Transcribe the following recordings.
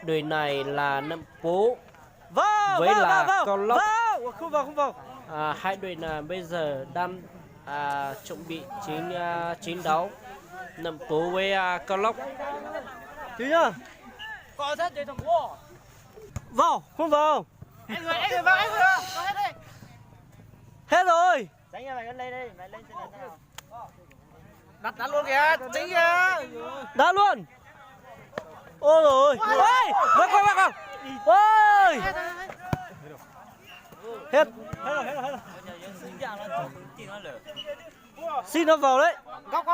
đội này là Nậm Pố Vào, với là vào, Cao Lốc. không vào, không vào. Hai đội là bây giờ đang chuẩn bị chiến đấu. Nậm Pố với Cao Lốc. Chứ nhá. Có rất để thằng Quốc. Vào, không vào. Anh người vào, anh người vào. Có hết đi. Hết rồi. Tránh ra mày lên đây, mày lên xem là thế nào. Đặt luôn kìa, tránh kìa. Đá luôn. Ôi rồi. Ôi, vào. Ôi. Hết. Xin nó vào đấy. Góc.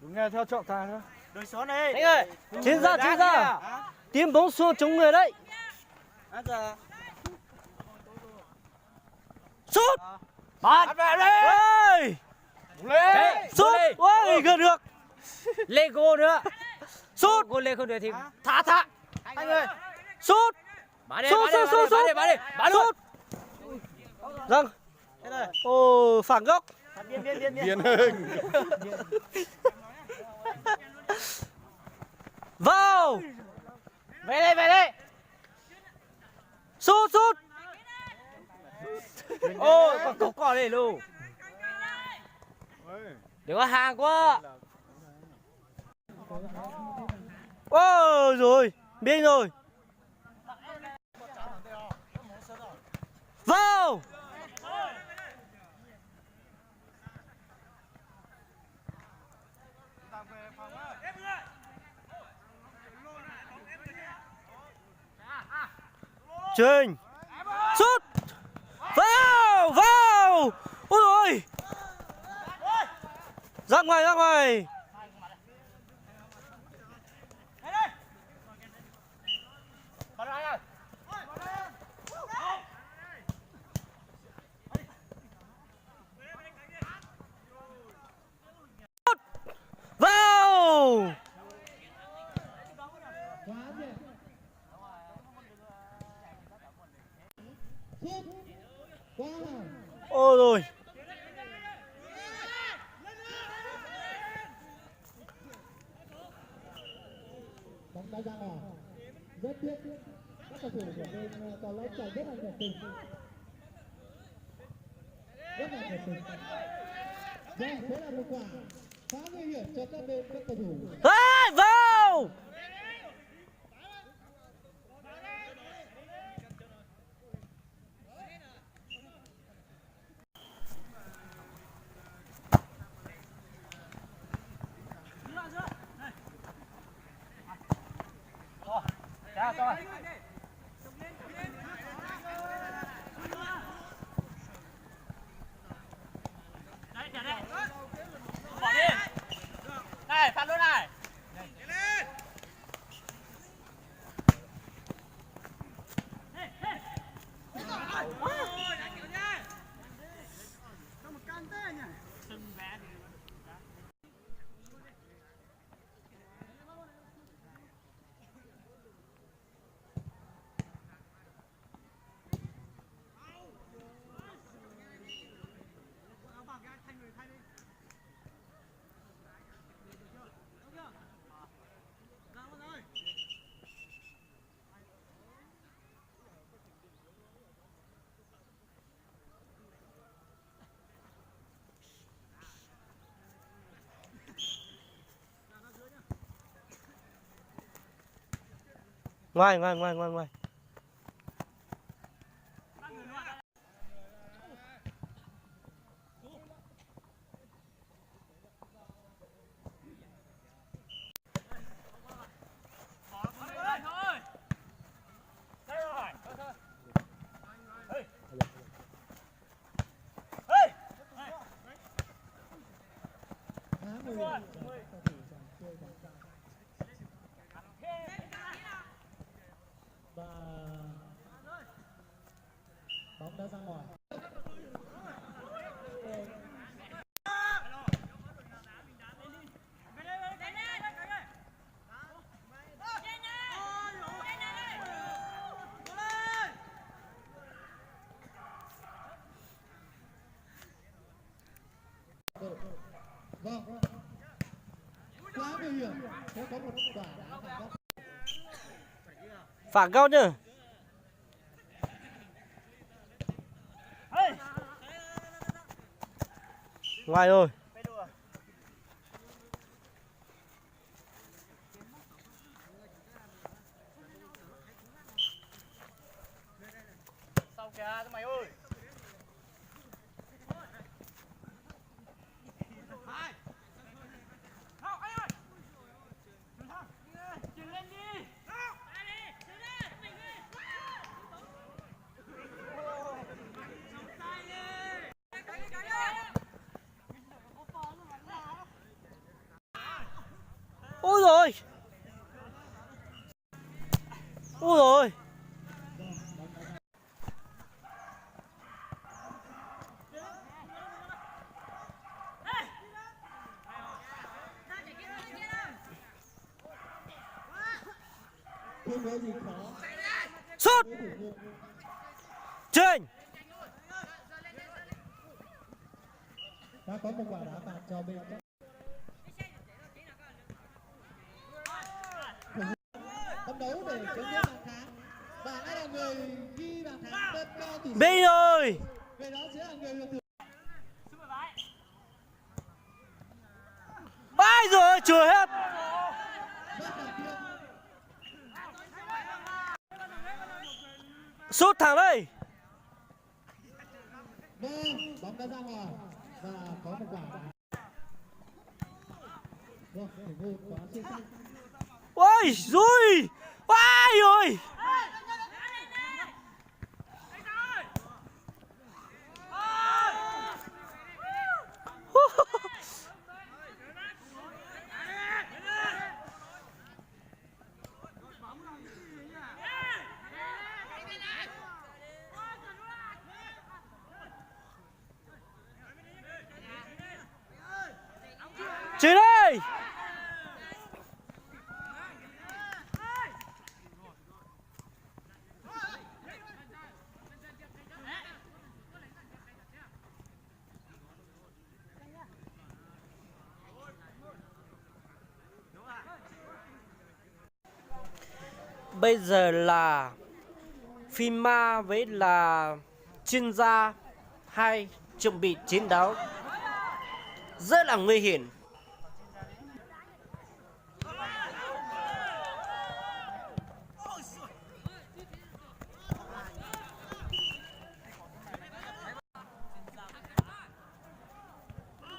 Đúng nghe theo trọng tài thôi. Đuổi xuống đi. Anh ơi, chiến ra. Tiến bóng xuống chống người đấy. Sút. Bắt về đi. Ôi. Lên. Sút. Ôi, gần được. Lego nữa. Sút. Cô lên không được thì thả. Anh ơi. Sút. Sút. Sút. Răng. Ồ, phản góc. Biên. Vào. Về đây. Sút. Ô, còn cỏ đây luôn. Đừng có hàng quá. Ôi rồi, biên rồi. Vào. Trình. Sút. Vào. Ôi rồi. Ra ngoài. Vào. Ôi rồi. Bóng đã ra ngoài. Rất tiếc các cầu thủ của bên Cao Lốc chạy rất là nhiệt tình. Vâng, thế là một quả khá nguy hiểm cho các bên các cầu thủ. Vào. Rồi. Bỏ đi. Này, phạt luôn này. Ngoài. Và bóng đã ra ngoài. Vâng. điểm sẽ có một quả đá phạt góc. Phạt góc nhá. Ngoài rồi. Sau kìa mày ơi. Ôi rồi. Ôi rồi. Không có gì khó. Sút. Trên. Đã có một quả đá phạt cho bên chắc. Tấm đấu để chống chế bàn thắng. Và ai là người ghi bàn thắng đơn cao tỷ số. Bên rồi. Người đó sẽ là người được thưởng. Ai rồi chưa hết. Sút thẳng đây. Vâng, bóng đã ra ngoài và có một quả đá. Vâng, thủ môn quá xuất sắc. Ôi rồi. Ai rồi. Trên đây. Bây giờ là phim ma với là chuyên gia hay chuẩn bị chiến đấu, rất là nguy hiểm.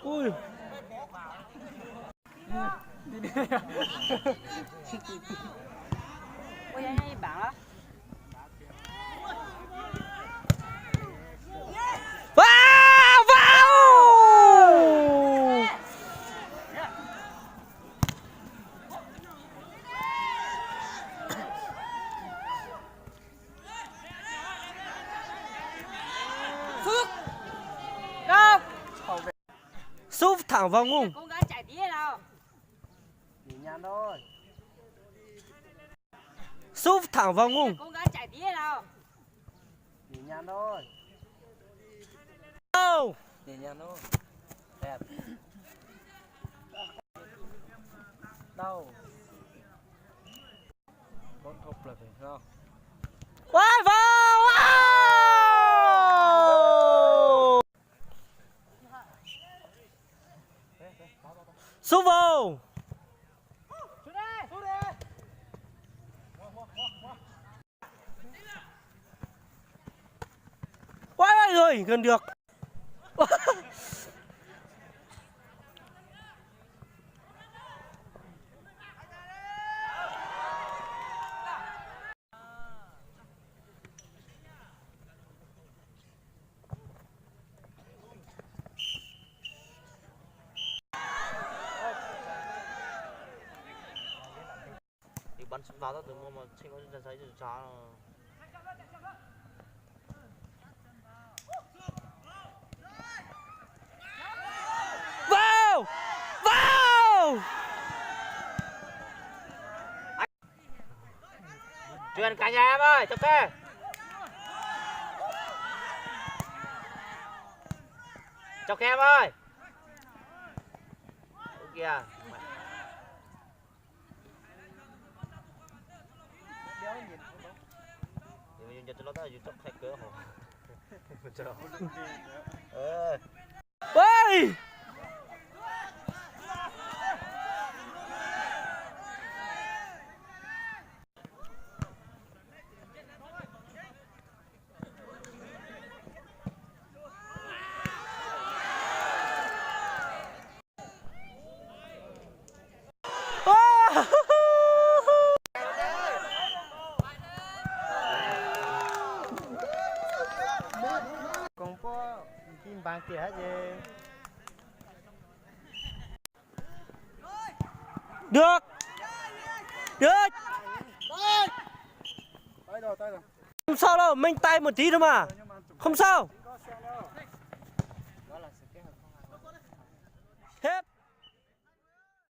Ui. Ôi anh ấy bảo Vào vào. Phước đâu Sút thẳng vào ngung. cố gắng chạy tí nào. Nhỉ nhàn thôi. Sút thẳng vào ngung. Cố gắng chạy tí nào. Nhỉ nhàn thôi. Đâu. Nhỉ nhàn thôi. Đẹp. Đâu. Con thục là phải không? Quay vào. Sút vào. Quay lại rồi, gần được. Thì bắn vào đó từ mà trên có chân thấy chó. Vào. Vào. Truyền cả nhà em ơi, chụp kê. Chọc em ơi. Ôi kìa. nó ta dùng trong khai cỡ hổ ơi còn có kim vàng kia hả gì được được tới rồi không sao đâu, mình tay một tí thôi mà không sao.